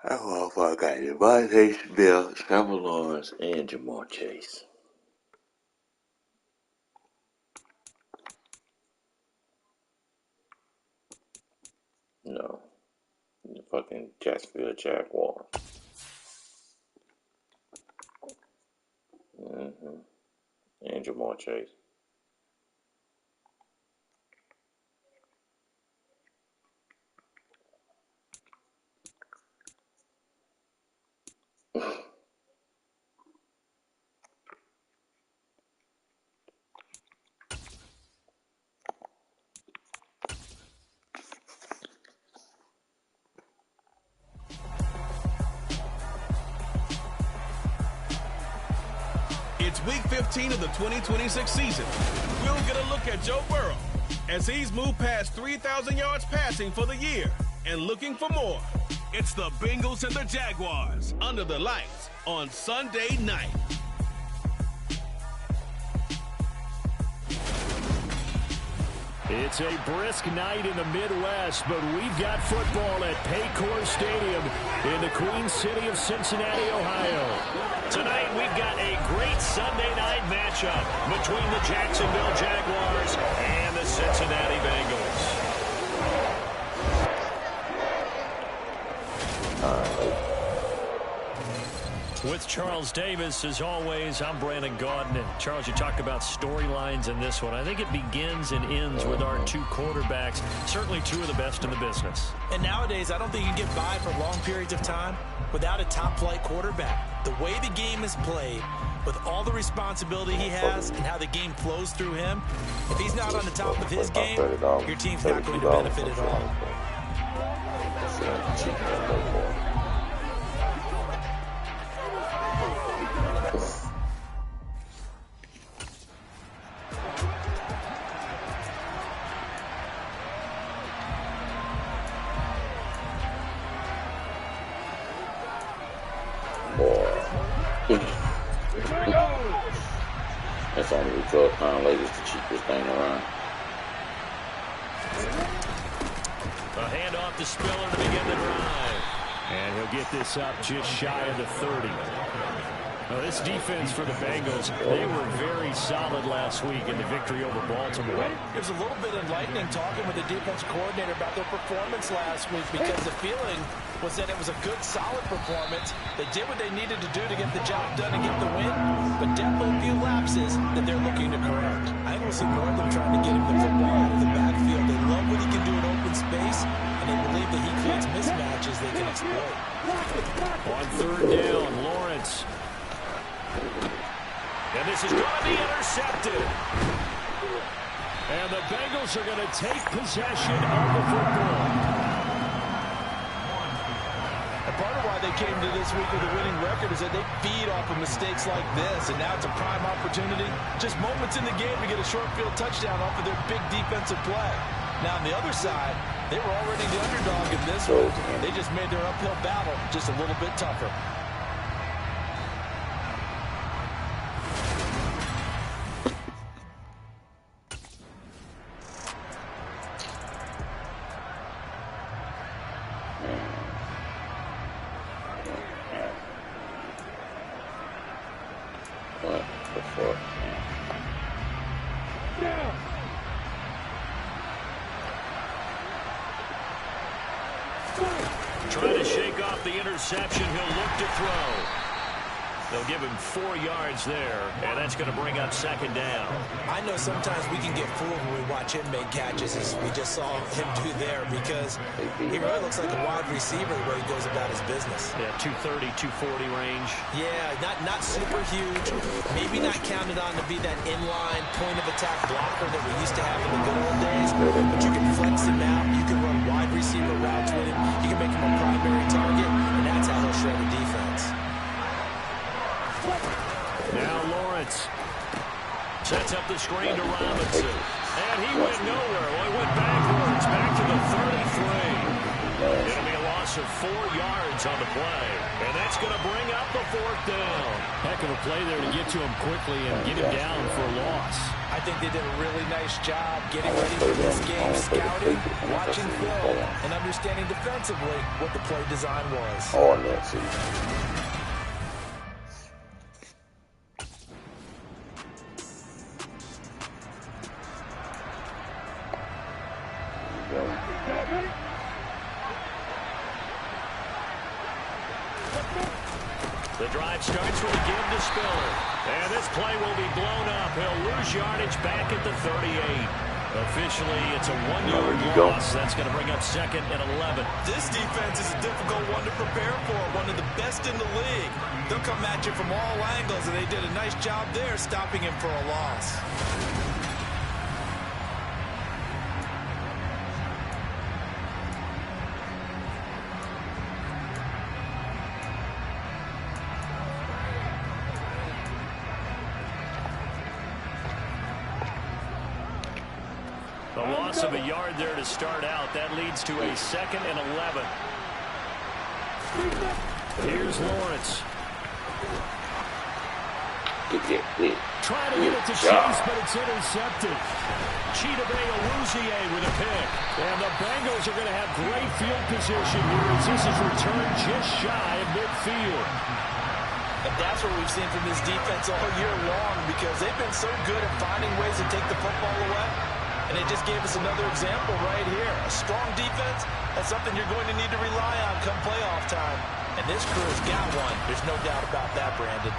That motherfucker got Devontae Smith, Trevor Lawrence, and Jamar Chase. No. The fucking Jacksonville Jaguars. And Jamar Chase. It's week 15 of the 2026 season. We'll get a look at Joe Burrow as he's moved past 3,000 yards passing for the year and looking for more. It's the Bengals and the Jaguars under the lights on Sunday night. It's a brisk night in the Midwest, but we've got football at Paycor Stadium in the Queen City of Cincinnati, Ohio. Tonight, we've got a great Sunday night matchup between the Jacksonville Jaguars and the Cincinnati Bengals. With Charles Davis, as always, I'm Brandon Gaudin. And Charles, you talked about storylines in this one. I think it begins and ends with our two quarterbacks, certainly two of the best in the business. And nowadays, I don't think you can get by for long periods of time without a top-flight quarterback. The way the game is played, with all the responsibility he has and how the game flows through him, if he's not on the top of his game, your team's not going to benefit at all. That's only £12 like it's the cheapest thing around. A handoff to Spiller to begin the drive. And he'll get this up just shy of the 30. Now, this defense for the Bengals, they were very solid last week in the victory over Baltimore. It was a little bit enlightening talking with the defense coordinator about their performance last week, because the feeling was that it was a good, solid performance. They did what they needed to do to get the job done and get the win, but definitely a few lapses that they're looking to correct. I think we'll see more of them trying to get him the football out of the backfield. They love what he can do in open space, and they believe that he creates mismatches they can exploit. On third down, Lawrence. And this is going to be intercepted. And the Bengals are going to take possession of the football. And part of why they came to this week with a winning record is that they feed off of mistakes like this, and now it's a prime opportunity, just moments in the game, to get a short field touchdown off of their big defensive play. Now on the other side, they were already the underdog in this one. They just made their uphill battle just a little bit tougher. Trying to shake off the interception. He'll look to throw. They'll give him 4 yards there, and that's going to bring up second down. I know sometimes we can get fooled when we watch him make catches, as we just saw him do there, because he really looks like a wide receiver the way he goes about his business. Yeah, 230, 240 range. Yeah, not super huge. Maybe not counted on to be that inline point-of-attack blocker that we used to have in the good old days, but you can flex him out. You can run wide receiver routes with him. You can make him a primary target, and that's how he'll shred the defense. Now Lawrence sets up the screen to Robinson. And he went nowhere. Well, he went backwards, back to the 33. It'll be a loss of 4 yards on the play. And that's going to bring up the fourth down. Heck of a play there to get to him quickly and get him down for a loss. I think they did a really nice job getting ready for this game, scouting, watching film, and understanding defensively what the play design was. On that season. The drive starts with a give to Spiller. And this play will be blown up. He'll lose yardage back at the 38. Officially, it's a 1-yard loss. That's going to bring up 2nd and 11. This defense is a difficult one to prepare for, one of the best in the league. They'll come at you from all angles, and they did a nice job there stopping him for a loss. The loss of a yard there to start out. That leads to a 2nd and 11. Here's Lawrence. Trying to get it to Chase, but it's intercepted. Chidobe Awuzie with a pick. And the Bengals are going to have great field position here as this is returned just shy of midfield. And that's what we've seen from this defense all year long, because they've been so good at finding ways to take the football away. And they just gave us another example right here. A strong defense, that's something you're going to need to rely on come playoff time. And this crew has got one. There's no doubt about that, Brandon.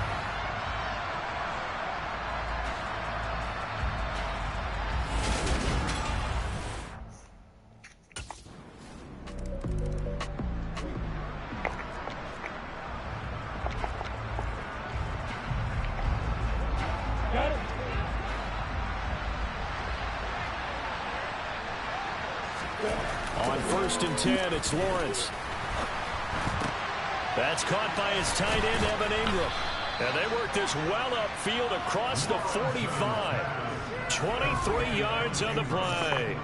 On 1st and 10, it's Lawrence. That's caught by his tight end, Evan Ingram. And they work this well upfield across the 45. 23 yards on the play.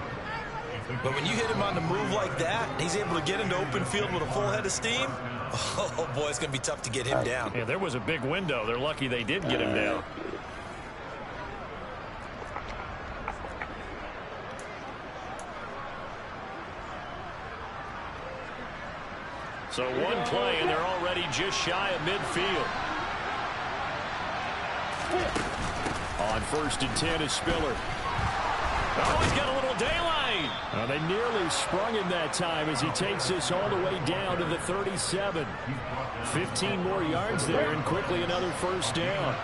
But when you hit him on the move like that, he's able to get into open field with a full head of steam. Oh, boy, it's going to be tough to get him down. Yeah, there was a big window. They're lucky they did get him down. So one play, and they're already just shy of midfield. On 1st and 10 is Spiller. Oh, he's got a little daylight. They nearly sprung him that time as he takes this all the way down to the 37. 15 more yards there, and quickly another 1st down.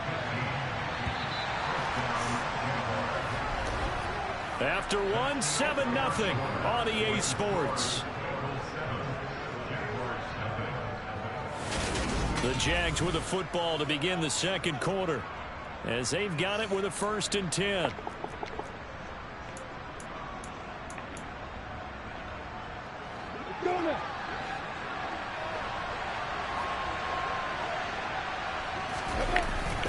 After one, 7-0 on EA Sports. The Jags with a football to begin the 2nd quarter, as they've got it with a 1st and 10.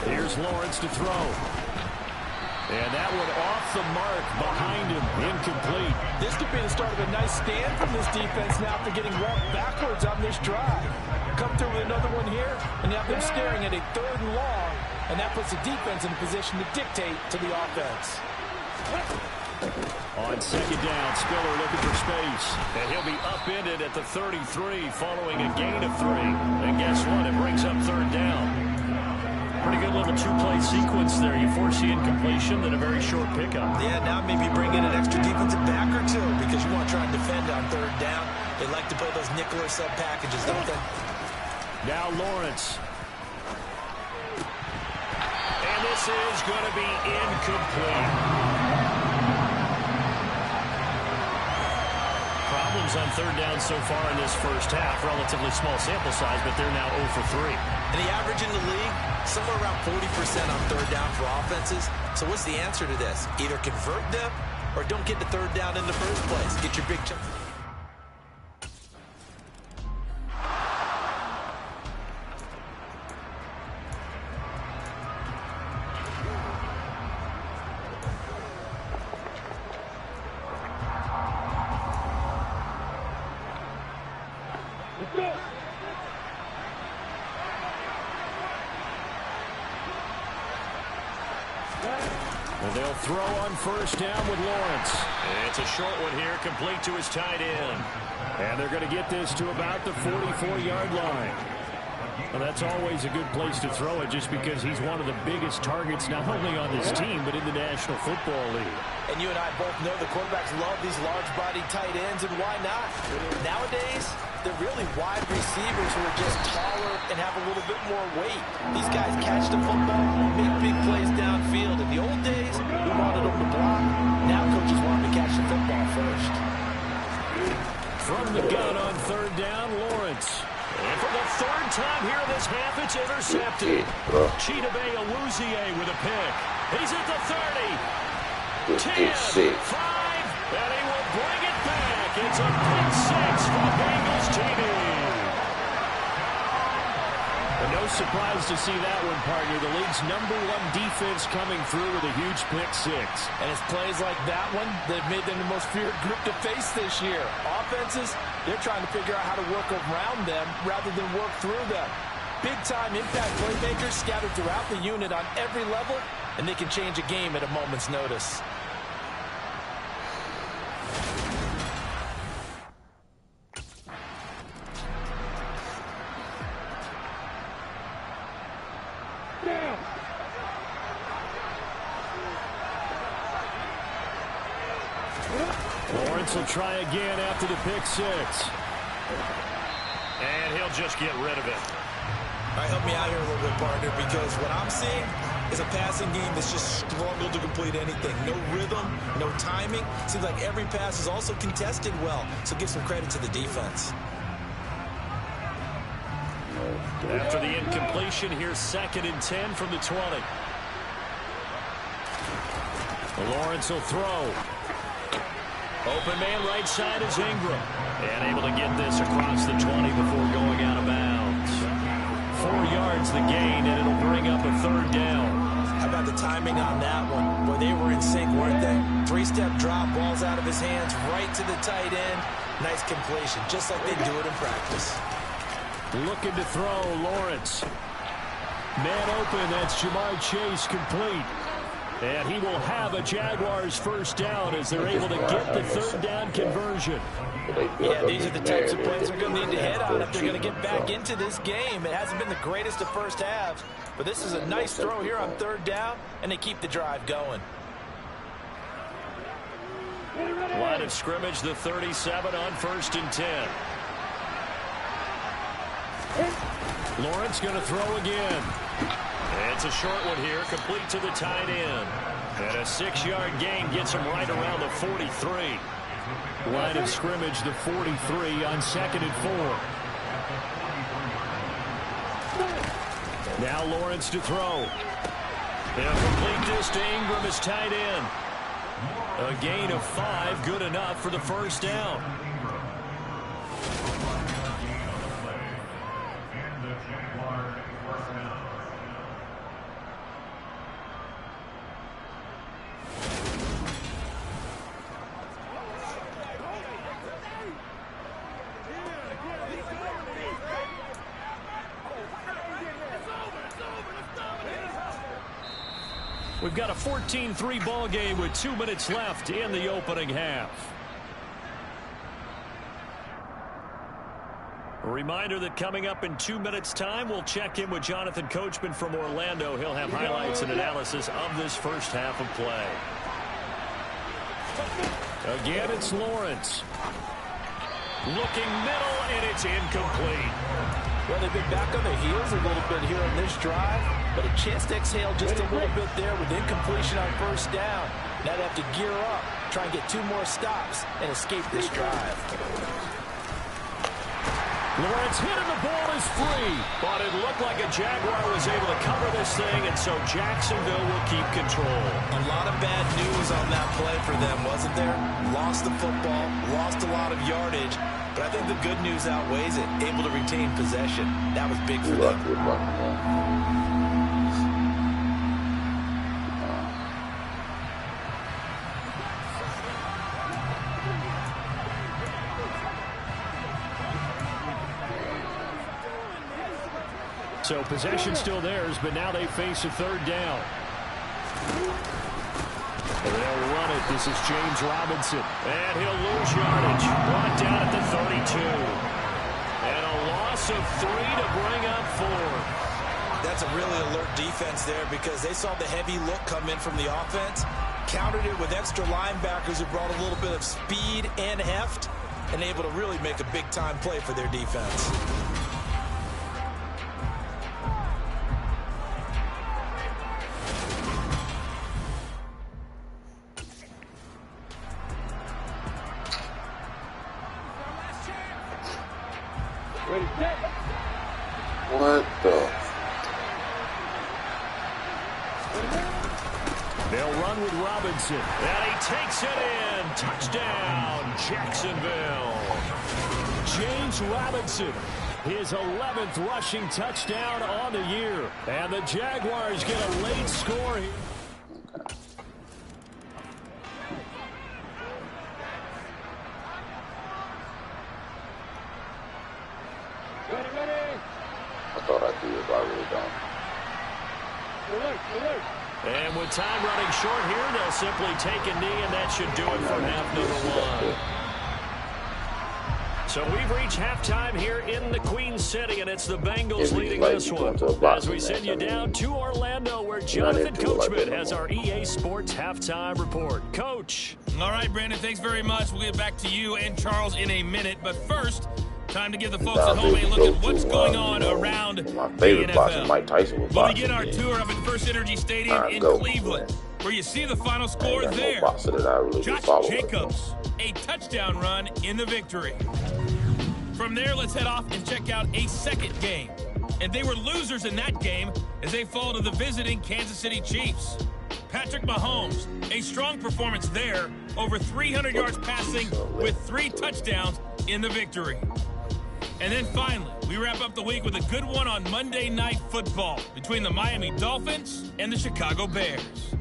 Here's Lawrence to throw. And that one off the mark behind him, incomplete. This could be the start of a nice stand from this defense now for getting walked backwards on this drive. Come through with another one here, and now they're staring at a 3rd and long, and that puts the defense in a position to dictate to the offense. On 2nd down, Spiller looking for space, and he'll be upended at the 33 following a gain of 3. And guess what? It brings up 3rd down. Pretty good little 2-play sequence there. You force the incompletion, then a very short pickup. Yeah, now maybe bring in an extra defensive back or two, because you want to try and defend on 3rd down. They like to play those nickel or sub packages, don't they? Now Lawrence. And this is going to be incomplete. Problems on 3rd down so far in this 1st half. Relatively small sample size, but they're now 0 for 3. And the average in the league, somewhere around 40% on 3rd down for offenses. So what's the answer to this? Either convert them or don't get to 3rd down in the first place. Get your big chunk. And they'll throw on first down with Lawrence. It's a short one here, complete to his tight end. And they're going to get this to about the 44-yard line. Well, that's always a good place to throw it just because he's one of the biggest targets not only on this team but in the National Football League. And you and I both know the quarterbacks love these large-bodied tight ends, and why not? Nowadays, they're really wide receivers who are just taller and have a little bit more weight. These guys catch the football, make big plays downfield. In the old days, we wanted them to block. Now coaches want them to catch the football first. From the gun on third down, Lawrence. And for the third time here in this half, it's intercepted. Chidobe Awuzie with a pick. He's at the 30. 10, 5, and he will bring it back. It's a pick six for the Bengals TV. And no surprise to see that one, partner. The league's #1 defense coming through with a huge pick six. And it's plays like that one that made them the most feared group to face this year. Offenses, they're trying to figure out how to work around them rather than work through them. Big-time impact playmakers scattered throughout the unit on every level, and they can change a game at a moment's notice. Lawrence will try again after the pick six. And he'll just get rid of it. All right, help me out here a little bit, partner, because what I'm seeing is a passing game that's just struggled to complete anything. No rhythm, no timing. Seems like every pass is also contested well, so give some credit to the defense. After the incompletion, here's 2nd and 10 from the 20. Lawrence will throw. Open man right side is Ingram. And able to get this across the 20 before going out of bounds. 4 yards the gain, and it'll bring up a third down. How about the timing on that one? Boy, they were in sync, weren't they? 3-step drop, balls out of his hands, right to the tight end. Nice completion, just like they do it in practice. Looking to throw, Lawrence. Man open, that's Jamar Chase complete. And he will have a Jaguars first down as they're able to get the third down conversion. Yeah, these are the types of plays they're going to need to hit on if they're going to get back into this game. It hasn't been the greatest of first halves, but this is a nice throw here on third down, and they keep the drive going. Line of scrimmage, the 37 on 1st and 10. Lawrence going to throw again. It's a short one here, complete to the tight end. And a 6-yard gain gets him right around the 43. Line of scrimmage, the 43 on 2nd and 4. Now Lawrence to throw. They'll complete this to Ingram as tight end. A gain of 5, good enough for the first down. We've got a 14-3 ball game with 2 minutes left in the opening half. A reminder that coming up in 2 minutes' time, we'll check in with Jonathan Coachman from Orlando. He'll have highlights and analysis of this first half of play. Again, it's Lawrence. Looking middle, and it's incomplete. Well, they've been back on their heels a little bit here on this drive, but a chance to exhale just a little bit there with incompletion on first down. Now they have to gear up, try and get 2 more stops, and escape this drive. Lawrence hit and the ball is free, but it looked like a Jaguar was able to cover this thing, and so Jacksonville will keep control. A lot of bad news on that play for them, wasn't there? Lost the football, lost a lot of yardage, but I think the good news outweighs it. Able to retain possession. That was big for them. So possession still theirs, but now they face a third down. And they'll run it. This is James Robinson. And he'll lose yardage. Brought down at the 32. And a loss of 3 to bring up 4. That's a really alert defense there because they saw the heavy look come in from the offense, countered it with extra linebackers who brought a little bit of speed and heft, and able to really make a big-time play for their defense. What the? They'll run with Robinson. And he takes it in. Touchdown, Jacksonville. James Robinson, his 11th rushing touchdown on the year. And the Jaguars get a late score here. I thought I did, but I really don't. And with time running short here, they'll simply take a knee, and that should do it for half number 1. So we've reached halftime here in the Queen City, and it's the Bengals leading this one. As we send you down to Orlando, where Jonathan Coachman has our EA Sports halftime report. Coach. All right, Brandon, thanks very much. We'll get back to you and Charles in a minute. But first, time to give the folks at home a look at what's going on around my the favorite boxer, NFL. Mike Tyson, was We'll boxing. begin our tour up at First Energy Stadium in Cleveland, where you see the final score there. Boxer that I really Josh follow. Jacobs, a touchdown run in the victory. From there, let's head off and check out a second game. And they were losers in that game as they fall to the visiting Kansas City Chiefs. Patrick Mahomes, a strong performance there, over 300 yards passing with 3 touchdowns in the victory. And then finally, we wrap up the week with a good one on Monday Night Football between the Miami Dolphins and the Chicago Bears.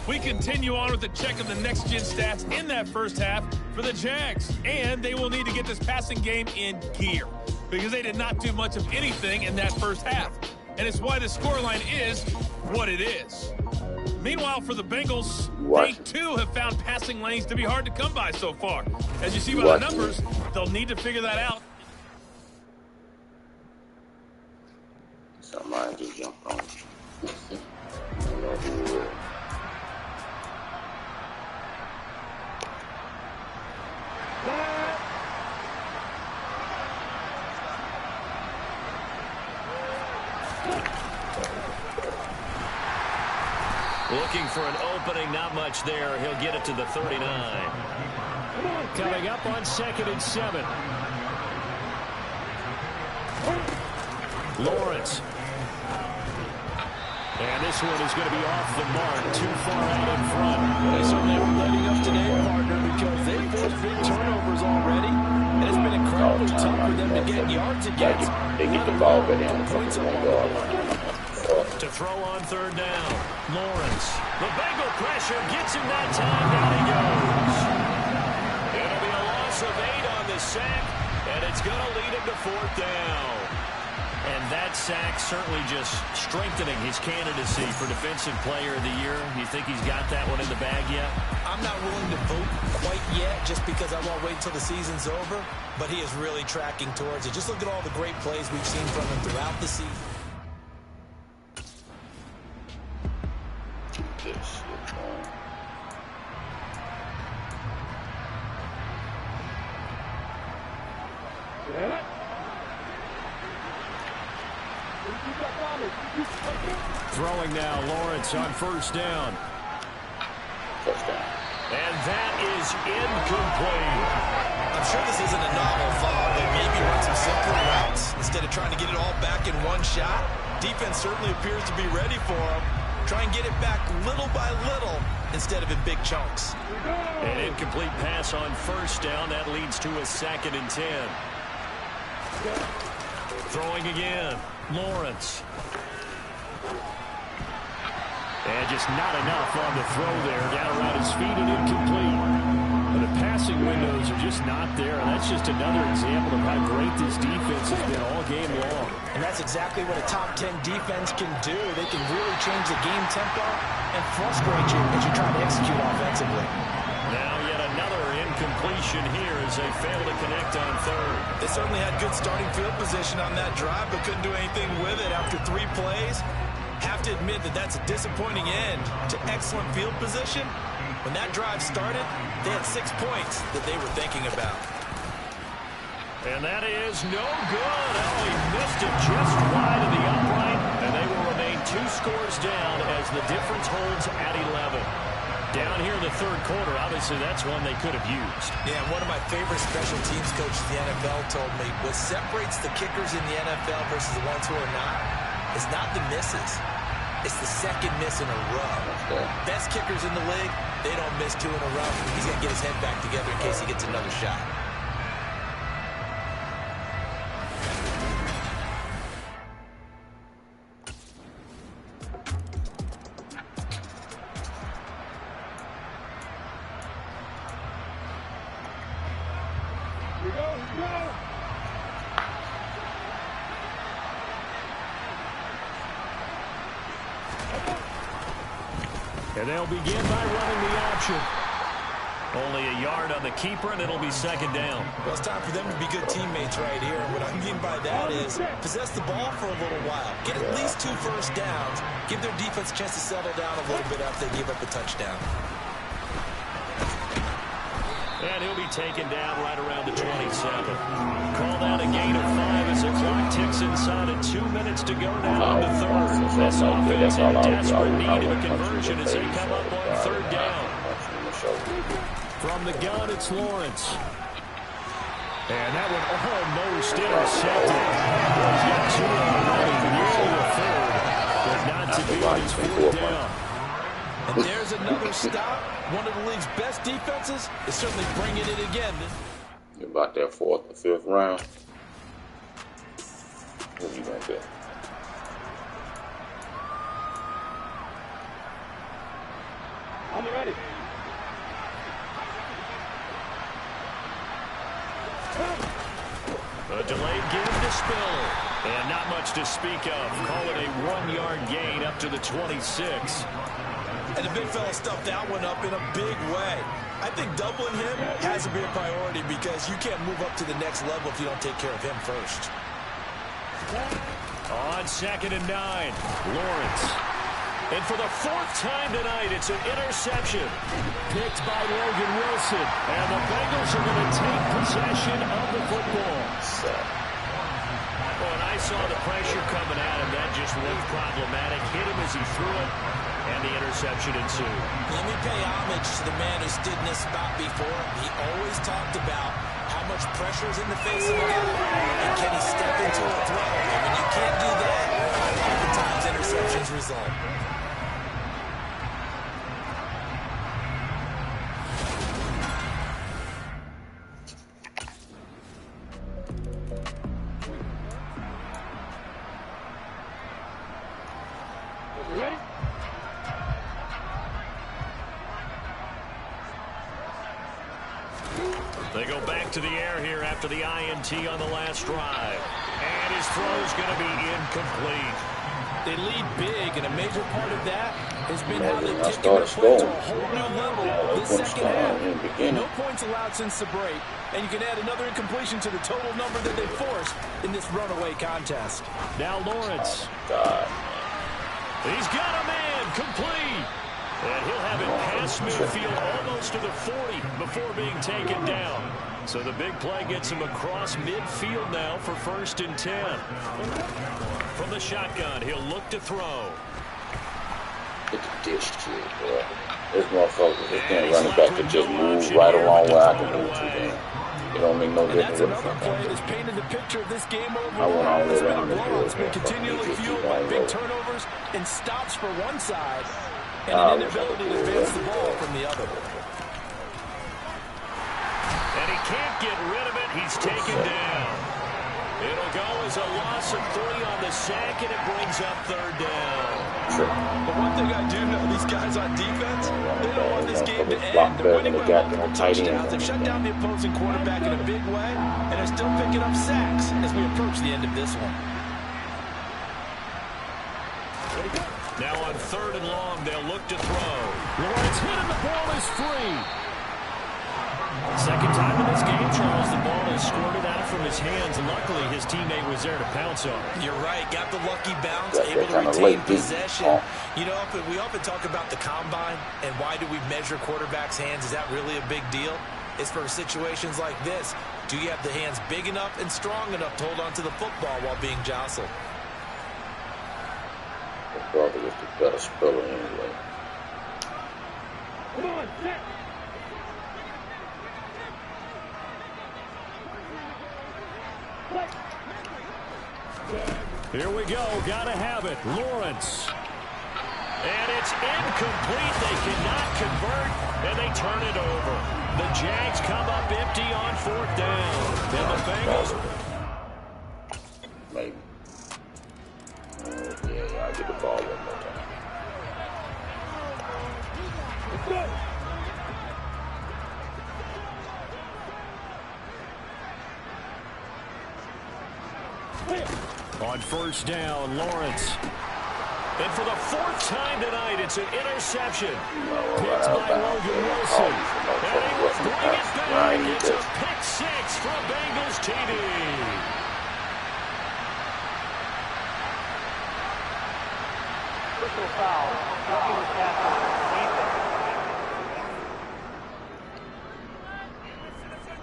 We continue on with the check of the next-gen stats in that first half for the Jags. And they will need to get this passing game in gear because they did not do much of anything in that first half. And it's why the scoreline is what it is. Meanwhile, for the Bengals, they too have found passing lanes to be hard to come by so far. As you see by the numbers, they'll need to figure that out. Somebody just jumped on. I don't know who it is. Looking for an opening, not much there. He'll get it to the 39. Coming up on 2nd and 7. Lawrence. And this one is going to be off the mark, too far out in front. They certainly are lighting up today, partner, because they forced big turnovers already, and it's been incredibly tough for them to get yards against. They get the ball back down. To throw on 3rd down. Lawrence. The Bengal pressure gets him that time. Down he goes. It'll be a loss of 8 on the sack, and it's going to lead him to 4th down. And that sack certainly just strengthening his candidacy for Defensive Player of the Year. You think he's got that one in the bag yet? I'm not willing to vote quite yet just because I won't wait until the season's over, but he is really tracking towards it. Just look at all the great plays we've seen from him throughout the season. Throwing now, Lawrence on 1st down. Touchdown. And that is incomplete. I'm sure this isn't a novel thought, but maybe run some simpler routes instead of trying to get it all back in one shot. Defense certainly appears to be ready for him. Try and get it back little by little instead of in big chunks. An incomplete pass on 1st down. That leads to a 2nd and 10. Throwing again. Lawrence. And just not enough on the throw there. Down around his feet and incomplete. But the passing windows are just not there, and that's just another example of how great this defense has been all game long. And that's exactly what a top 10 defense can do. They can really change the game tempo and frustrate you as you try to execute offensively. Now yet another incompletion here as they fail to connect on third. They certainly had good starting field position on that drive, but couldn't do anything with it after 3 plays. Have to admit that that's a disappointing end to excellent field position. When that drive started, they had 6 points that they were thinking about. And that is no good. Oh, he missed it just wide of the upright, and they will remain 2 scores down as the difference holds at 11. Down here in the third quarter, obviously that's one they could have used. Yeah, one of my favorite special teams coaches in the NFL told me what separates the kickers in the NFL versus the ones who are not is not the misses. It's the second miss in a row. Best kickers in the league, they don't miss 2 in a row. He's going to get his head back together in case he gets another shot. And they'll begin by running the option. Only a yard on the keeper, and it'll be second down. Well, it's time for them to be good teammates right here. And what I mean by that is possess the ball for a little while. Get at least 2 first downs. Give their defense a chance to settle down a little bit after they give up a touchdown. And he'll be taken down right around the 27. Called out a gain of 5 as the clock ticks inside of 2 minutes to go now in the third. This offense in desperate need of a conversion as they come up on third down. From the gun, it's Lawrence. And that one almost intercepted. He's got 2 already, nearly a third. But not to be on his 4th down. And there's another stop. One of the league's best defenses is certainly bringing it again. You're about that 4th or 5th round. What you gonna do? I'm ready. A delayed game to Spiller. And not much to speak of. Call it a 1-yard gain up to the 26. And the big fella stuffed that one up in a big way. I think doubling him has to be a priority because you can't move up to the next level if you don't take care of him first. On 2nd and 9, Lawrence. And for the 4th time tonight, it's an interception. Picked by Logan Wilson. And the Bengals are going to take possession of the football. Well, and I saw the pressure coming at him. That just looked problematic. Hit him as he threw it. And the interception ensued. Let me pay homage to the man who stood in this spot before. He always talked about how much pressure is in the face of a guy, and can he step into a throw? And when you can't do that, oftentimes interceptions result. They go back to the air here after the INT on the last drive. And his throw's going to be incomplete. They lead big, and a major part of that has been how they've taken their play to a whole new level this second half. No points allowed since the break, and you can add another incompletion to the total number that they forced in this runaway contest. Now Lawrence. He's got a man complete. And he'll have it past midfield almost to the 40 before being taken down. So the big play gets him across midfield now for 1st and 10. From the shotgun, he'll look to throw. Get the dish to it, bro. This motherfucker just can't run it back to just move right along where I can move to them. It don't make no difference. That's another play that's painted the picture of this game overall. This been a blowout. It's been continually fueled by big turnovers and stops for one side and an inability to advance the ball from the other. And he can't get rid of it. He's taken down. It'll go as a loss of 3 on the sack, and it brings up 3rd down. But one thing I do know, these guys on defense, they don't want this game to end. Block They're better than winning the by goddamn multiple tight end. touchdowns. They've shut down the opposing quarterback in a big way, and they're still picking up sacks as we approach the end of this one. Now on 3rd and long, they'll look to throw. Lawrence hit and the ball is free. Second time in this game, Charles, the ball is squirted out from his hands. Luckily, his teammate was there to pounce on it. You're right. Got the lucky bounce, Got able to that kinda retain late beat. possession. You know, we often talk about the combine and why do we measure quarterbacks' hands. Is that really a big deal? It's for situations like this. Do you have the hands big enough and strong enough to hold on to the football while being jostled? My brother was the better speller anyway. Come on, set. Here we go. Gotta have it. Lawrence. And it's incomplete. They cannot convert, and they turn it over. The Jags come up empty on 4th down. And the Bengals. Maybe. Yeah, I'll get the ball one more time. Let's go. On 1st down, Lawrence. And for the 4th time tonight, it's an interception. Picked by Logan Wilson. And he will bring it back. It's a pick 6 for Bengals TD. Personal foul. Blocking the pass on defense.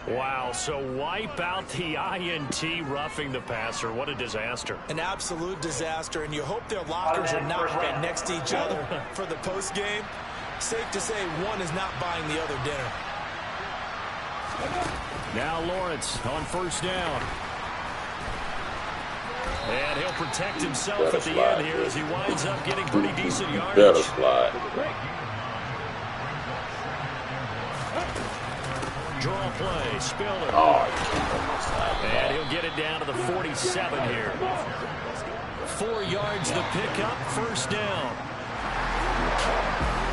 Wow, so wipe out the INT roughing the passer. What a disaster. An absolute disaster, and you hope their lockers are not right next to each other for the post game. Safe to say one is not buying the other dinner. Now Lawrence on 1st down. And he'll protect himself at the end here as he winds up getting pretty decent yardage. Better slide. Draw play, Spiller. Oh, and he'll get it down to the 47 here. 4 yards the pickup, 1st down.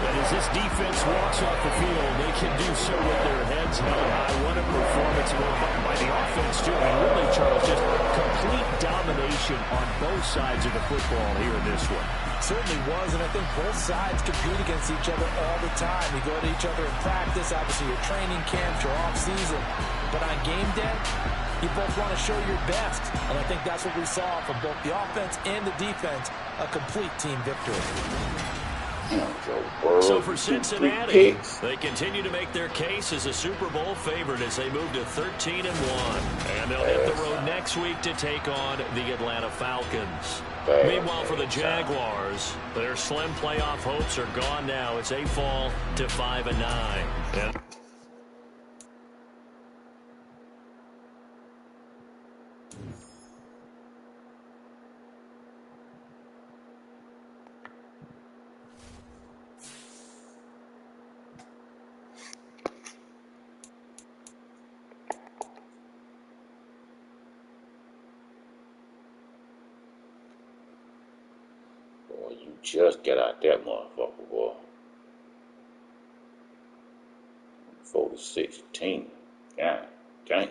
And as this defense walks off the field, they can do so with their heads held high. What a performance by the offense, too. And really, Charles, just complete domination on both sides of the football here in this one. Certainly was, and I think both sides compete against each other all the time. You go to each other in practice, obviously your training camps, your off-season. But on game day, you both want to show your best. And I think that's what we saw from both the offense and the defense, a complete team victory. So for Cincinnati, they continue to make their case as a Super Bowl favorite as they move to 13-1. And they'll hit the road next week to take on the Atlanta Falcons. Meanwhile, for the Jaguars, their slim playoff hopes are gone now as they fall to 5-9. And you just get out that motherfucker, boy. 4-16. God dang.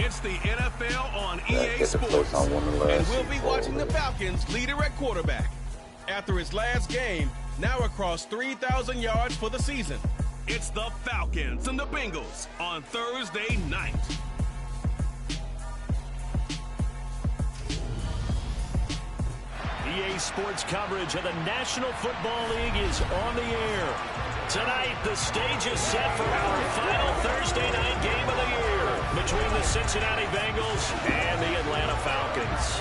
It's the NFL on EA Sports, on one of the last and we'll be watching the Falcons leader at quarterback. After his last game, now across 3,000 yards for the season. It's the Falcons and the Bengals on Thursday night. EA Sports coverage of the National Football League is on the air. Tonight, the stage is set for our final Thursday night game of the year between the Cincinnati Bengals and the Atlanta Falcons.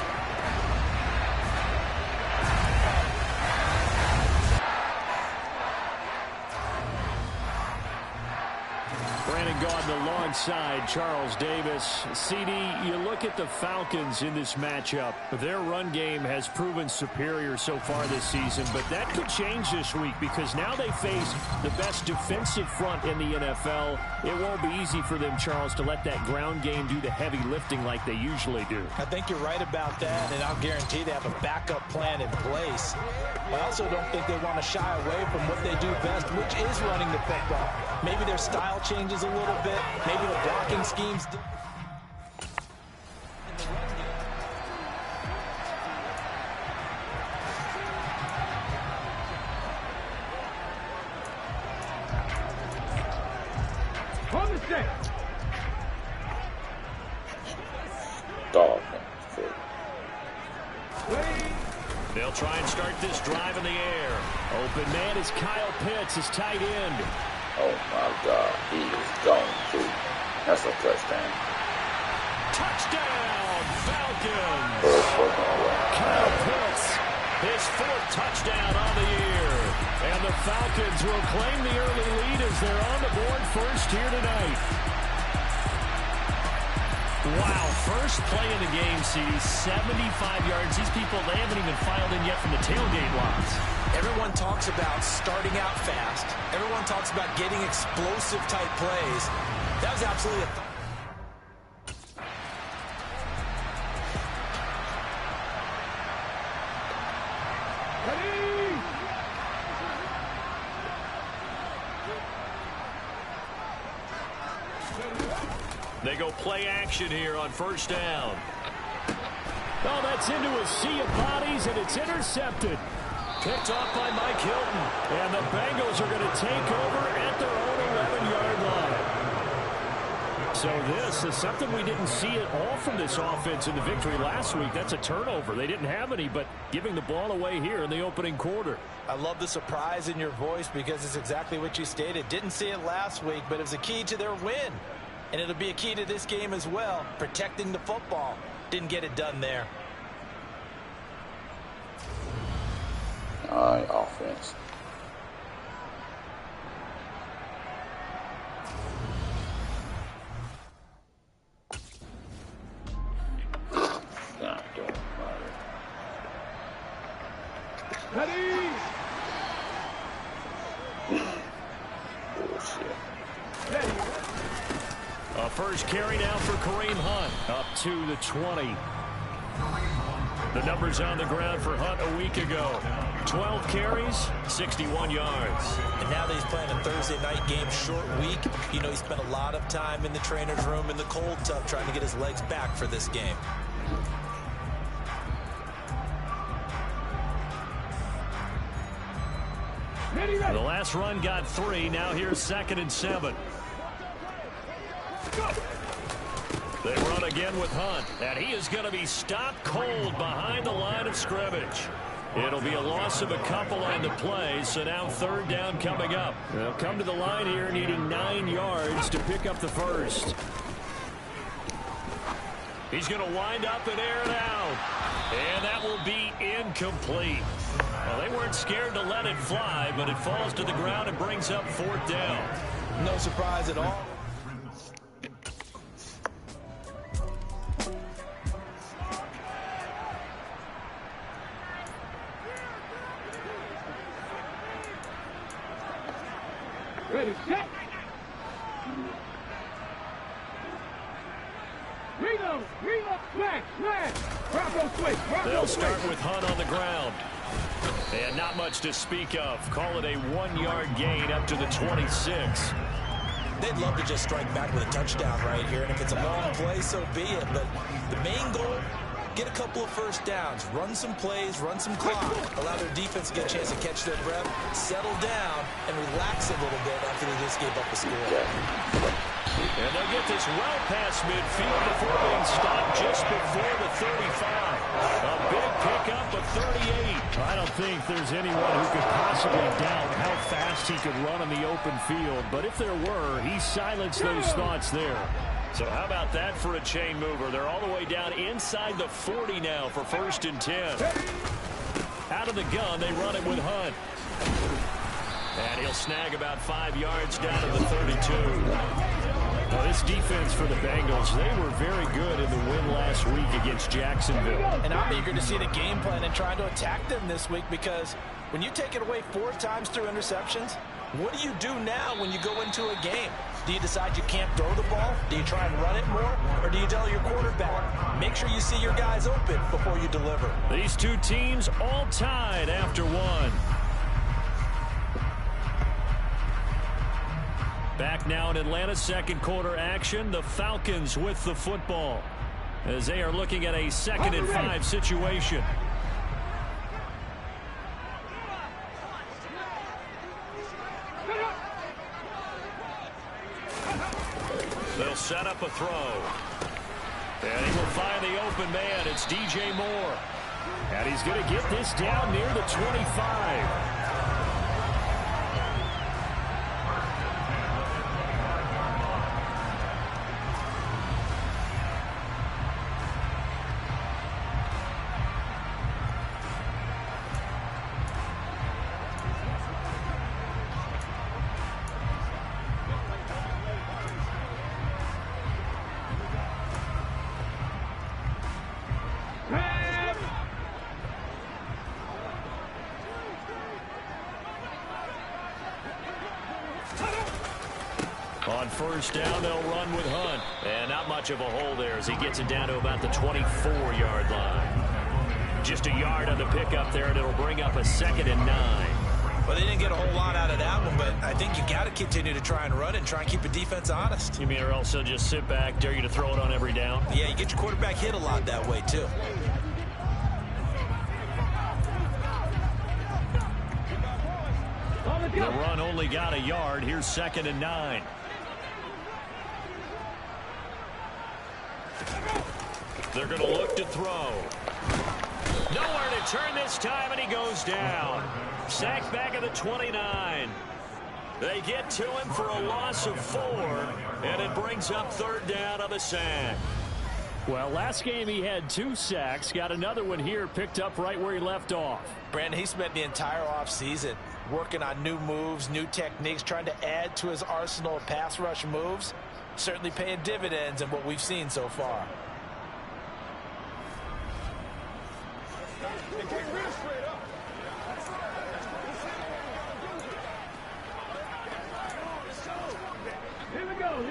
Brandon Gaudin alongside Charles Davis. CD, you look at the Falcons in this matchup. Their run game has proven superior so far this season, but that could change this week because now they face the best defensive front in the NFL. It won't be easy for them, Charles, to let that ground game do the heavy lifting like they usually do. I think you're right about that, and I'll guarantee they have a backup plan in place. I also don't think they want to shy away from what they do best, which is running the football. Maybe their style changes a little bit. Maybe the blocking schemes. On the set. Dog. They'll try and start this drive in the air. Open man is Kyle Pitts, his tight end. Oh, my God. He is gone, too. That's a touchdown. Touchdown, Falcons! Kyle Touchdown. Pitts, his fourth touchdown on the year. And the Falcons will claim the early lead as they're on the board first here tonight. Wow, first play in the game, CD, 75 yards. These people, they haven't even filed in yet from the tailgate lots. Everyone talks about starting out fast. Everyone talks about getting explosive type plays. That was absolutely a... They go play action here on first down. Oh, that's into a sea of bodies, and it's intercepted. Picked off by Mike Hilton. And the Bengals are going to take over at their own 11-yard line. So this is something we didn't see at all from this offense in the victory last week. That's a turnover. They didn't have any, but giving the ball away here in the opening quarter. I love the surprise in your voice because it's exactly what you stated. Didn't see it last week, but it was a key to their win. And it'll be a key to this game as well, protecting the football. Didn't get it done there. All right, offense. God, don't matter. Ready. Bullshit. Ready. A first carry now for Kareem Hunt. Up to the 20. The numbers on the ground for Hunt a week ago. 12 carries, 61 yards. And now that he's playing a Thursday night game, short week, you know he spent a lot of time in the trainer's room in the cold tub trying to get his legs back for this game. Ready, ready. The last run got 3. Now here's 2nd and 7. They run again with Hunt, and he is going to be stopped cold behind the line of scrimmage. It'll be a loss of a couple on the play, so now 3rd down coming up. They'll come to the line here needing 9 yards to pick up the first. He's going to wind up and air it out, and that will be incomplete. Well, they weren't scared to let it fly, but it falls to the ground and brings up 4th down. No surprise at all. Ready, set. Reload, smash. Bronco switch, They'll start with Hunt on the ground. And not much to speak of. Call it a 1-yard gain up to the 26. They'd love to just strike back with a touchdown right here, and if it's a long play, so be it. But the main goal, get a couple of first downs, run some plays, run some clock, allow their defense to get a chance to catch their breath, settle down, and relax a little bit after they just gave up a score. And they'll get this well past midfield before being stopped just before the 35. A big pickup of 38. I don't think there's anyone who could possibly doubt how fast he could run on the open field. But if there were, he silenced those thoughts there. So how about that for a chain mover? They're all the way down inside the 40 now for 1st and 10. Out of the gun, they run it with Hunt. And he'll snag about 5 yards down to the 32. Well, this defense for the Bengals, they were very good in the win last week against Jacksonville. And I'm eager to see the game plan and trying to attack them this week, because when you take it away 4 times through interceptions, what do you do now when you go into a game? Do you decide you can't throw the ball? Do you try and run it more? Or do you tell your quarterback, make sure you see your guys open before you deliver? These two teams all tied after one. Back now in Atlanta's second quarter action, the Falcons with the football as they are looking at a 2nd and 5 situation. They'll set up a throw. And he will find the open man. It's DJ Moore. And he's going to get this down near the 25. On 1st down, they'll run with Hunt. And not much of a hole there as he gets it down to about the 24-yard line. Just a yard on the pickup there, and it'll bring up a 2nd and 9. Well, they didn't get a whole lot out of that one, but I think you got to continue to try and run it and try and keep the defense honest. You mean, or else they'll just sit back, dare you to throw it on every down? Yeah, you get your quarterback hit a lot that way, too. The run only got a yard. Here's 2nd and 9. They're going to look to throw. Nowhere to turn this time, and he goes down. Sacked back at the 29. They get to him for a loss of 4, and it brings up 3rd down on the sack. Well, last game he had 2 sacks. Got another one here, picked up right where he left off. Brandon, he spent the entire offseason working on new moves, new techniques, trying to add to his arsenal of pass rush moves. Certainly paying dividends in what we've seen so far.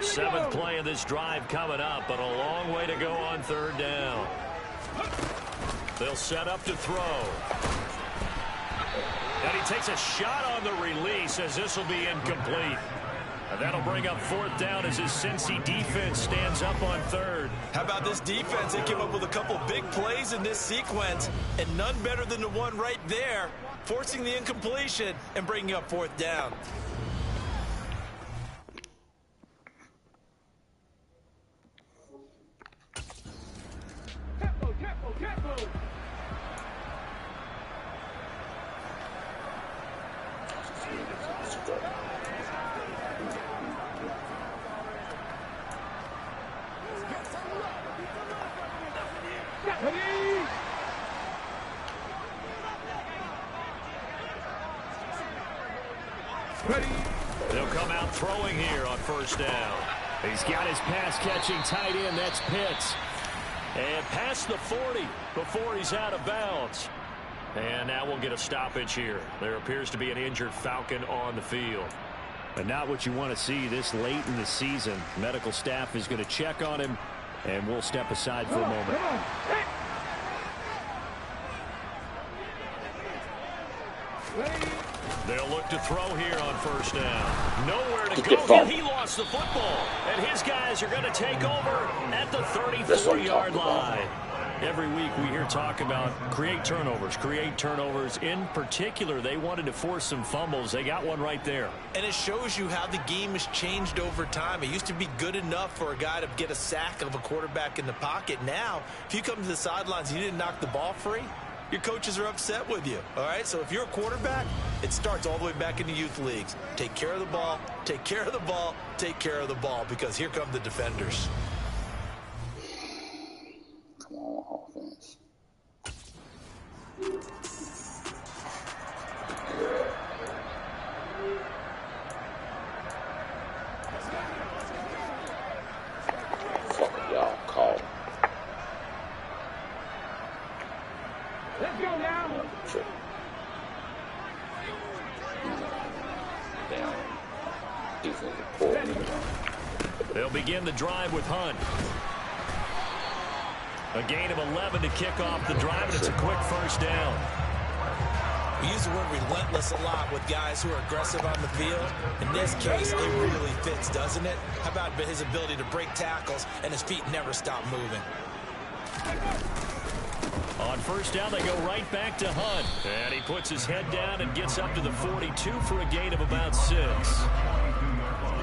Seventh play of this drive coming up, but a long way to go on 3rd down. They'll set up to throw. And he takes a shot on the release as this will be incomplete. And that'll bring up 4th down as his Cincy defense stands up on 3rd. How about this defense? They came up with a couple big plays in this sequence, and none better than the one right there, forcing the incompletion and bringing up 4th down. Tempo. They'll come out throwing here on 1st down. He's got his pass-catching tight end. That's Pitts. And past the 40 before he's out of bounds. And now we'll get a stoppage here. There appears to be an injured Falcon on the field. And not what you want to see this late in the season. Medical staff is going to check on him, and we'll step aside for a moment. They'll look to throw here on 1st down. Nowhere to go. He lost the football. And his guys are going to take over at the 34-yard line. Every week we hear talk about create turnovers, create turnovers. In particular, they wanted to force some fumbles. They got one right there. And it shows you how the game has changed over time. It used to be good enough for a guy to get a sack of a quarterback in the pocket. Now, if you come to the sidelines and you didn't knock the ball free, your coaches are upset with you, all right? So if you're a quarterback, it starts all the way back in the youth leagues. Take care of the ball, take care of the ball, take care of the ball, because here come the defenders. Come on, offense. Fuck y'all call. Let's go now. Damn. Defensive poor. They'll begin the drive with Hunt. A gain of 11 to kick off the drive, and it's a quick first down. We use the word relentless a lot with guys who are aggressive on the field. In this case, it really fits, doesn't it? How about his ability to break tackles and his feet never stop moving? On first down, they go right back to Hunt. And he puts his head down and gets up to the 42 for a gain of about 6.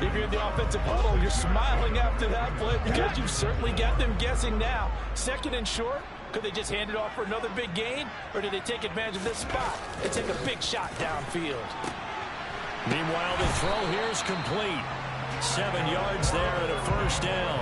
If you're in the offensive huddle, you're smiling after that play because you've certainly got them guessing now. Second and short, could they just hand it off for another big gain? Or did they take advantage of this spot and take a big shot downfield? Meanwhile, the throw here is complete. 7 yards there and a first down.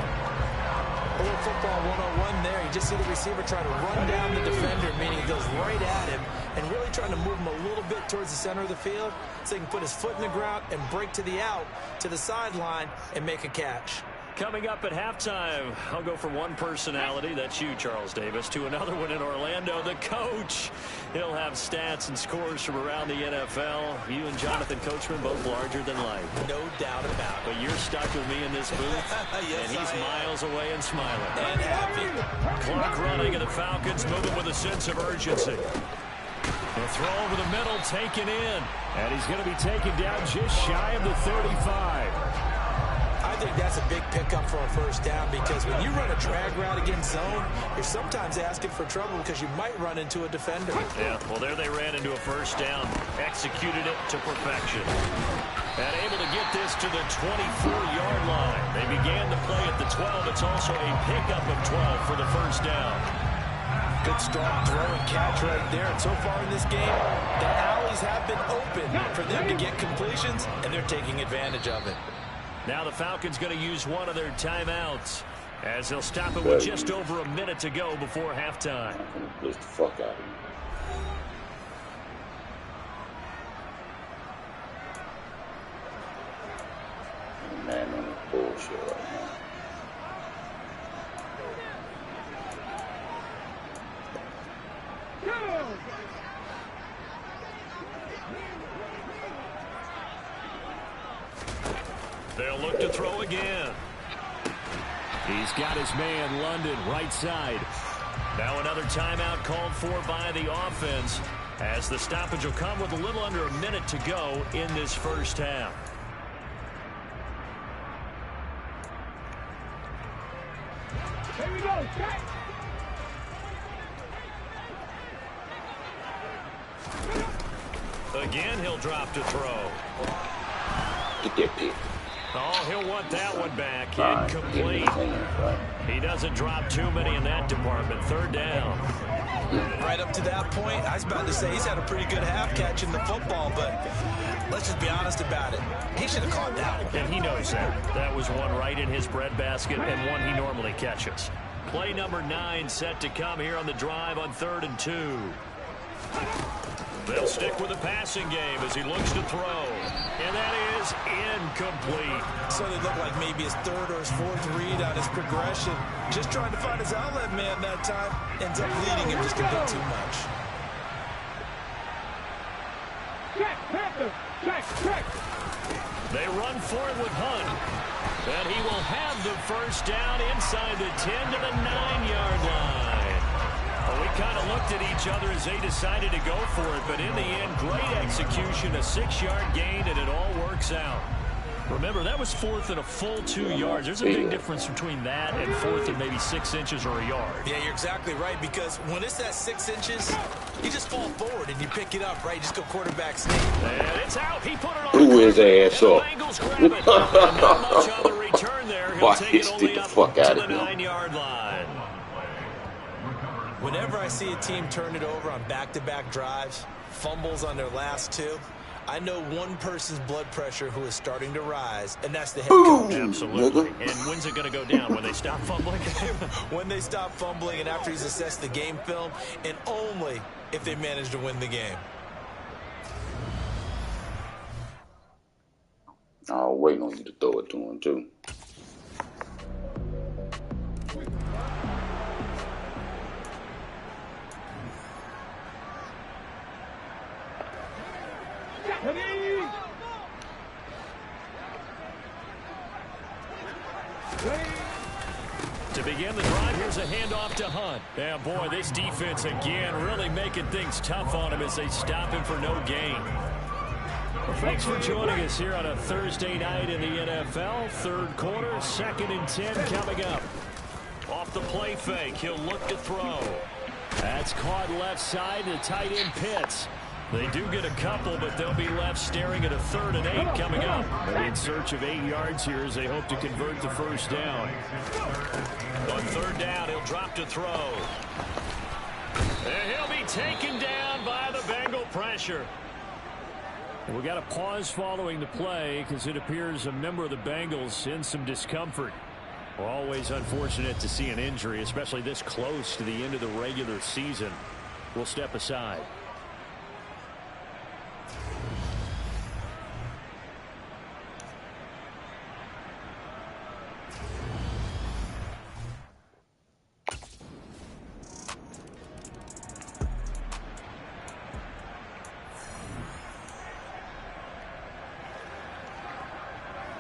A little football 101 there. You just see the receiver try to run down the defender, meaning he goes right at him and really trying to move him a little bit towards the center of the field so he can put his foot in the ground and break to the out, to the sideline, and make a catch. Coming up at halftime, I'll go from one personality, that's you, Charles Davis, to another one in Orlando, the coach. He'll have stats and scores from around the NFL. You and Jonathan Coachman both larger than life. No doubt about it. But you're stuck with me in this booth, Yes, and he's miles away and smiling. And happy. Clock running, and the Falcons moving with a sense of urgency. The throw over the middle, taken in. And he's going to be taken down just shy of the 35. I think that's a big pickup for a first down because when you run a drag route against zone, you're sometimes asking for trouble because you might run into a defender. Yeah, well, there they ran into a first down, executed it to perfection. And able to get this to the 24-yard line. They began the play at the 12. It's also a pickup of 12 for the first down. Good strong throw and catch right there. And so far in this game, the alleys have been open for them to get completions, and they're taking advantage of it. Now the Falcons going to use one of their timeouts as they'll stop it with just over a minute to go before halftime. I'm gonna blitz the fuck out of you. Man, on this bullshit right now. They'll look to throw again. He's got his man, London, right side. Now another timeout called for by the offense as the stoppage will come with a little under a minute to go in this first half. Here we go. Check. Again, he'll drop to throw. Get that pick. Oh, he'll want that one back. Incomplete. Right. He doesn't drop too many in that department. Third down. Right up to that point, I was about to say he's had a pretty good half catching the football, but let's just be honest about it. He should have caught that one. And he knows that. That was one right in his breadbasket and one he normally catches. Play number 9 set to come here on the drive on 3rd and 2. They'll stick with the passing game as he looks to throw. And that is incomplete. So it looked like maybe his 3rd or his 4th read on his progression. Just trying to find his outlet man that time. Ends up leading him just a bit too much. Check, Panther. Check, check. They run forward with Hunt. And he will have the first down inside the 10 to the 9-yard line. Well, we kind of looked at each other as they decided to go for it, but in the end, great execution, a 6-yard gain, and it all works out. Remember, that was fourth and a full 2 yards. There's a big difference between that and fourth and maybe 6 inches or a yard. Yeah, you're exactly right, because when it's that 6 inches, you just fall forward and you pick it up, right? You just go quarterback sneak. And it's out. He put it on. Who is ass up? Not much on the return there. He'll take it only up to the 9-yard line. Whenever I see a team turn it over on back-to-back drives, fumbles on their last 2, I know one person's blood pressure who is starting to rise, and that's the head coach. Absolutely. And when's it going to go down? When they stop fumbling? When they stop fumbling and after he's assessed the game film, and only if they manage to win the game. I was waiting on you to throw it to him, too. To begin the drive, here's a handoff to Hunt. Yeah, boy, this defense again really making things tough on him as they stop him for no gain. Well, thanks for joining us here on a Thursday night in the NFL. Third quarter, 2nd and 10 coming up. Off the play fake, he'll look to throw. That's caught left side to tight end Pitts. They do get a couple, but they'll be left staring at a 3rd and 8 coming up. They're in search of 8 yards here as they hope to convert the first down. On 3rd down, he'll drop to throw. And he'll be taken down by the Bengal pressure. And we got a pause following the play because it appears a member of the Bengals in some discomfort. We're always unfortunate to see an injury, especially this close to the end of the regular season. We'll step aside.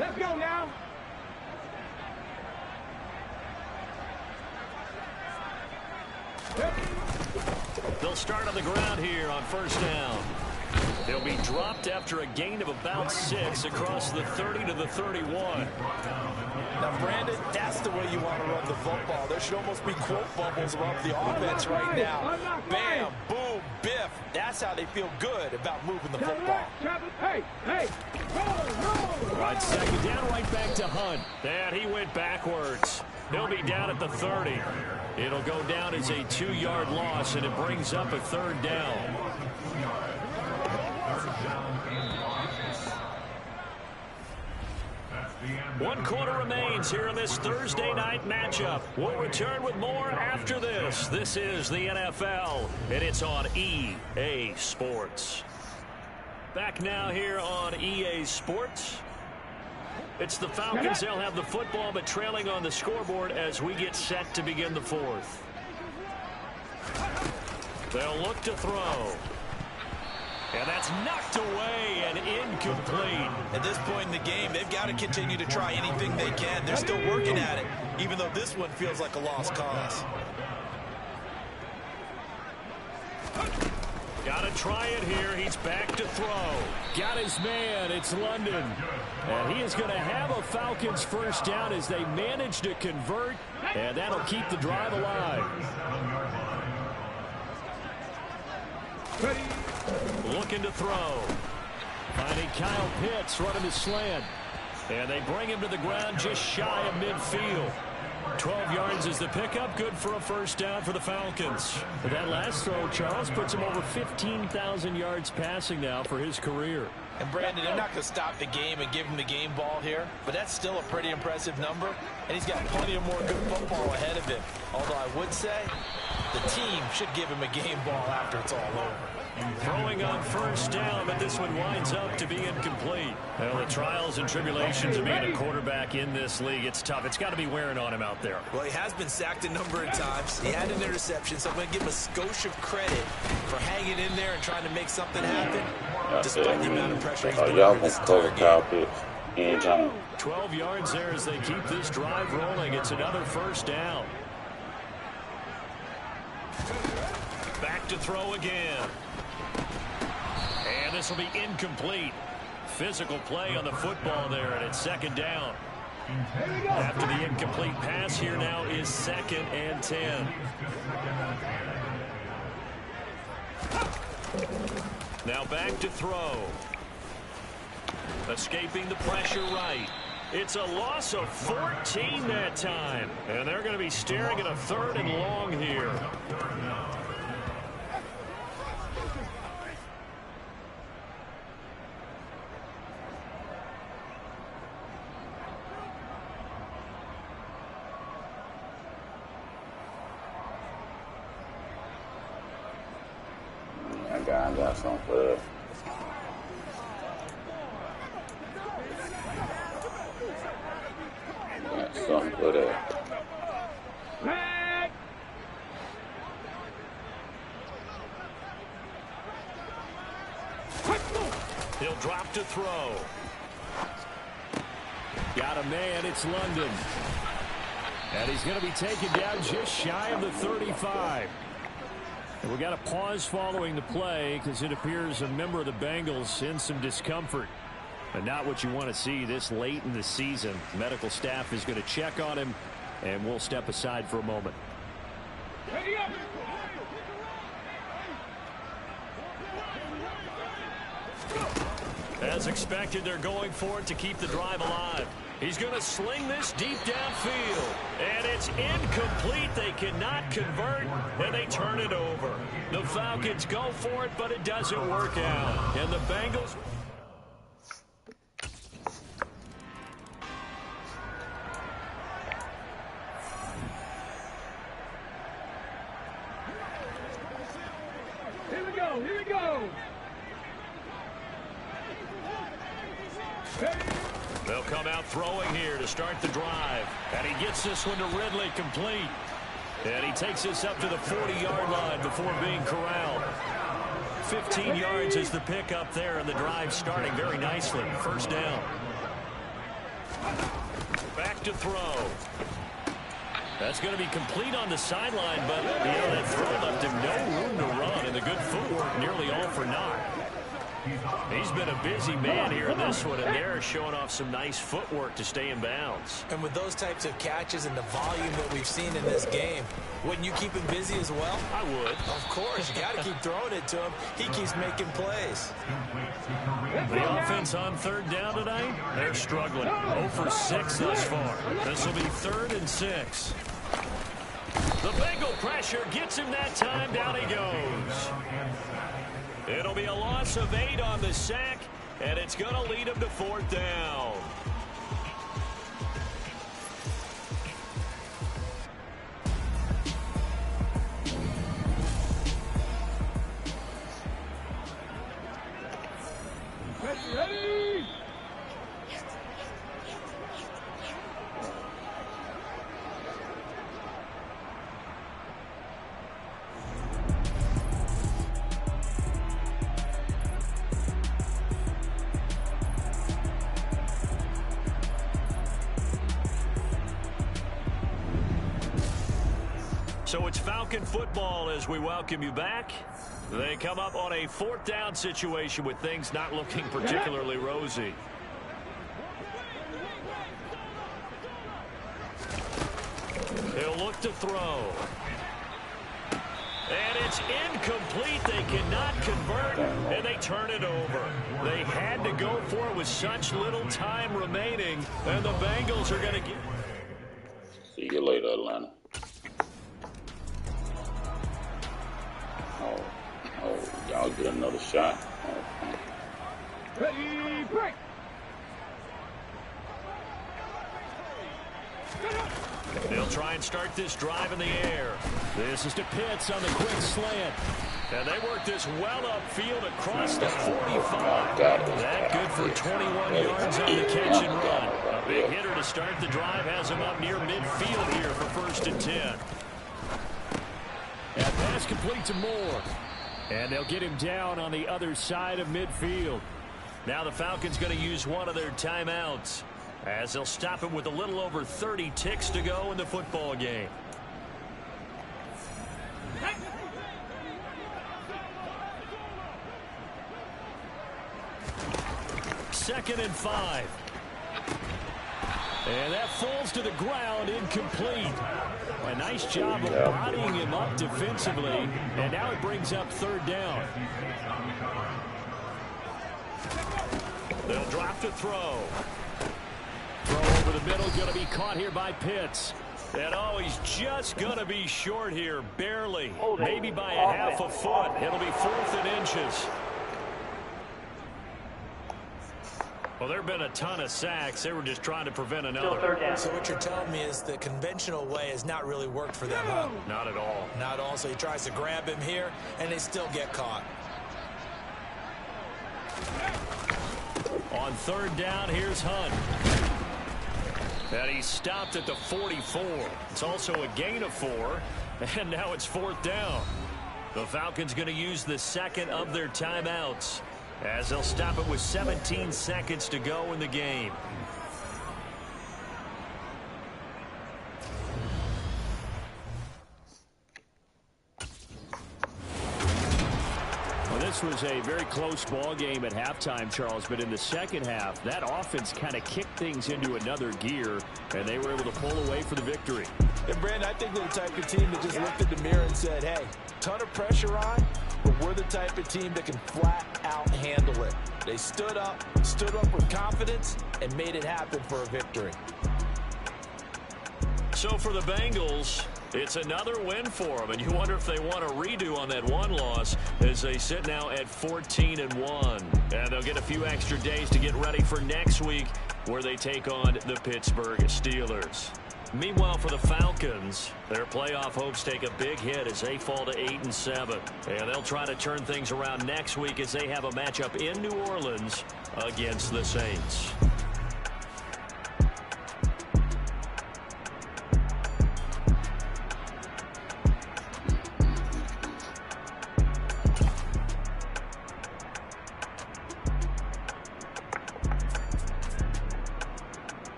Let's go now. They'll start on the ground here on 1st down. They'll be dropped after a gain of about 6 across the 30 to the 31. Now, Brandon, that's the way you want to run the football. There should almost be quote bubbles above the offense right now. Bam, boom, biff. That's how they feel good about moving the football. Hey, roll. Right, 2nd down, right back to Hunt. And he went backwards. He'll be down at the 30. It'll go down as a 2-yard loss, and it brings up a 3rd down. One quarter remains here in this Thursday night matchup. We'll return with more after this. This is the NFL, and it's on EA Sports. Back now here on EA Sports. It's the Falcons. They'll have the football, but trailing on the scoreboard as we get set to begin the 4th. They'll look to throw. And that's knocked away and incomplete. At this point in the game, they've got to continue to try anything they can. They're still working at it, even though this one feels like a lost cause. Got to try it here. He's back to throw. Got his man. It's London. And he is going to have a Falcons 1st down as they manage to convert. And that'll keep the drive alive. Looking to throw. Finding Kyle Pitts running his slant. And they bring him to the ground just shy of midfield. 12 yards is the pickup. Good for a 1st down for the Falcons. But that last throw, Charles, puts him over 15,000 yards passing now for his career. And Brandon, they're not going to stop the game and give him the game ball here, but that's still a pretty impressive number, and he's got plenty of more good football ahead of him. Although I would say the team should give him a game ball after it's all over. Throwing on 1st down, but this one winds up to be incomplete. Well, the trials and tribulations of being a quarterback in this league, it's tough. It's got to be wearing on him out there. Well, he has been sacked a number of times. He had an interception, so I'm going to give him a skosh of credit for hanging in there and trying to make something happen, despite the amount of pressure he's been under this entire game. 12 yards there as they keep this drive rolling. It's another 1st down. Back to throw again. And this will be incomplete. physical play on the football there, and it's second down. After the incomplete pass, here now is 2nd and 10. Now back to throw. Escaping the pressure right. It's a loss of 14 that time. And they're going to be staring at a 3rd and long here. That guy got something for that. Something for that. He'll drop to throw. Got a man, it's London. And he's going to be taken down just shy of the 35. And we got a pause following the play because it appears a member of the Bengals in some discomfort. And not what you want to see this late in the season. Medical staff is going to check on him, and we'll step aside for a moment. As expected, they're going for it to keep the drive alive. He's going to sling this deep downfield. And it's incomplete. They cannot convert, and they turn it over. The Falcons go for it, but it doesn't work out. And the Bengals... Here we go. They'll come out throwing here to start the drive. And he gets this one to Ridley complete. And he takes this up to the 40-yard line before being corralled. 15 yards is the pickup there, and the drive starting very nicely. First down. Back to throw. That's going to be complete on the sideline, but that throw left him no room to run, and the good footwork nearly all for naught. He's been a busy man here in this one, and they're showing off some nice footwork to stay in bounds. And with those types of catches and the volume that we've seen in this game, wouldn't you keep him busy as well? I would. Of course. You got to keep throwing it to him. He keeps making plays. The offense on 3rd down tonight, they're struggling. 0 for 6 thus far. This will be 3rd and 6. The Bengal pressure gets him that time. Down he goes. It'll be a loss of 8 on the sack, and it's going to lead him to 4th down. Ready? So it's Falcon football as we welcome you back. They come up on a 4th down situation with things not looking particularly rosy. He'll look to throw. And it's incomplete. They cannot convert, and they turn it over. They had to go for it with such little time remaining, and the Bengals are going to get... See you later, Atlanta. Oh, y'all get another shot. Ready, break. They'll try and start this drive in the air. This is to Pitts on the quick slant. And they work this well upfield across the 45. That good for 21 yards on the catch and run. A big hitter to start the drive has him up near midfield here for 1st and 10. And pass complete to Moore. And they'll get him down on the other side of midfield. Now the Falcons going to use one of their timeouts, as they'll stop him with a little over 30 ticks to go in the football game. 2nd and 5. And that falls to the ground, incomplete. A nice job of bodying him up defensively, and now it brings up 3rd down. They'll drop to throw. Throw over the middle, going to be caught here by Pitts. And oh, he's just going to be short here, barely. Maybe by a half a foot. It'll be 4th and inches. Well, there have been a ton of sacks. They were just trying to prevent another. So what you're telling me is the conventional way has not really worked for them, huh? Not at all. Not at all. So he tries to grab him here, and they still get caught. On 3rd down, here's Hunt. And he stopped at the 44. It's also a gain of 4, and now it's 4th down. The Falcons going to use the 2nd of their timeouts, as they'll stop it with 17 seconds to go in the game. Well, this was a very close ball game at halftime, Charles, but in the second half, that offense kind of kicked things into another gear, and they were able to pull away for the victory. And, Brandon, I think they're the type of team that just looked in the mirror and said, hey, ton of pressure on, but we're the type of team that can flat out handle it. They stood up with confidence, and made it happen for a victory. So for the Bengals, it's another win for them, and you wonder if they want a redo on that one loss as they sit now at 14-1. And they'll get a few extra days to get ready for next week, where they take on the Pittsburgh Steelers. Meanwhile, for the Falcons, their playoff hopes take a big hit as they fall to 8-7. And they'll try to turn things around next week as they have a matchup in New Orleans against the Saints.